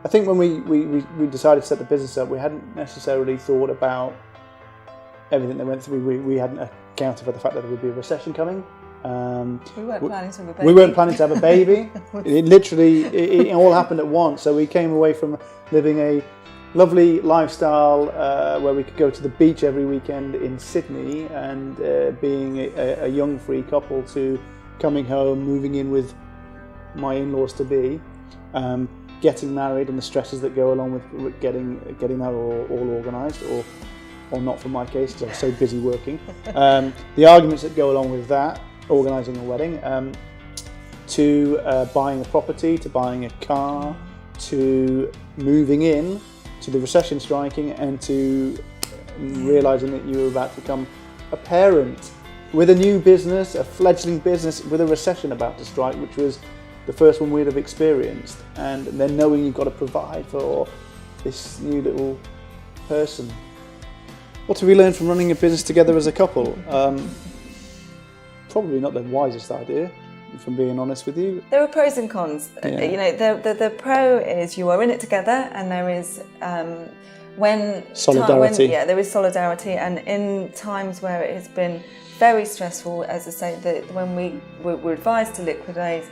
I think when we decided to set the business up, we hadn't necessarily thought about everything that went through. We hadn't accounted for the fact that there would be a recession coming. We weren't planning to have a baby. We weren't planning to have a baby. It all happened at once. So we came away from living a lovely lifestyle where we could go to the beach every weekend in Sydney and being a young free couple to coming home, moving in with my in-laws to be, getting married and the stresses that go along with getting that all organised, or not for my case because I was so busy working. The arguments that go along with that, organising a wedding, to buying a property, to buying a car, to moving in, to the recession striking, and to realising that you were about to become a parent with a new business, a fledgling business with a recession about to strike, which was the first one we'd have experienced, and then knowing you've got to provide for this new little person. What have we learned from running a business together as a couple? Probably not the wisest idea, if I'm being honest with you. There are pros and cons. Yeah. You know, the pro is you are in it together, and there is solidarity. There is solidarity, and in times where it has been very stressful, as I say, that when we were advised to liquidate,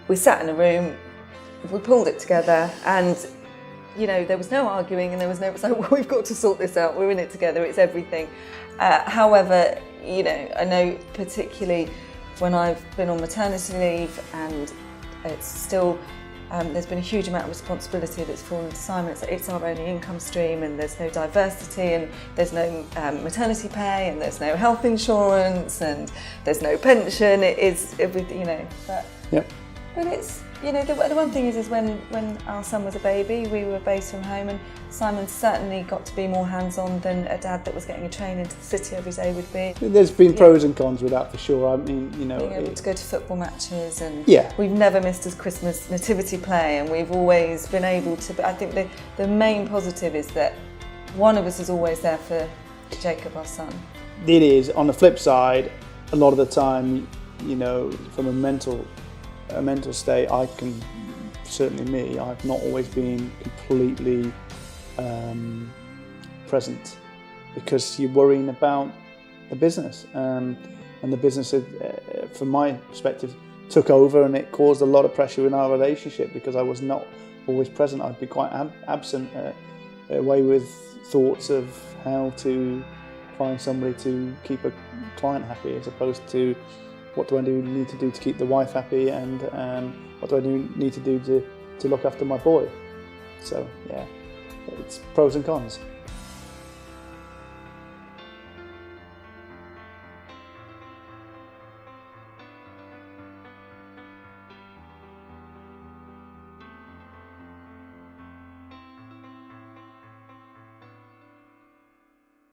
we sat in a room, we pulled it together, and you know, there was no arguing, and there was no, so we've got to sort this out, we're in it together, it's everything. However, you know, I know particularly when I've been on maternity leave, and it's still, there's been a huge amount of responsibility that's fallen to Simon. It's our only income stream, and there's no diversity, and there's no maternity pay, and there's no health insurance, and there's no pension. It is everything, you know. But, Yep. but it's, you know, the one thing is when our son was a baby, we were based from home, and Simon certainly got to be more hands-on than a dad that was getting a train into the city every day would be. There's been pros and cons with that for sure. I mean, you know, being able to go to football matches, and yeah, we've never missed a Christmas nativity play, and we've always been able to. I think the main positive is that one of us is always there for Jacob, our son. it is. On the flip side, a lot of the time, you know, from a mental state, I can, certainly I've not always been completely present, because you're worrying about the business, and the business, from my perspective, took over, and it caused a lot of pressure in our relationship because I was not always present. I'd be quite absent, away with thoughts of how to find somebody to keep a client happy, as opposed to what do I need to do to keep the wife happy, and what do I need to do to look after my boy. So yeah, it's pros and cons.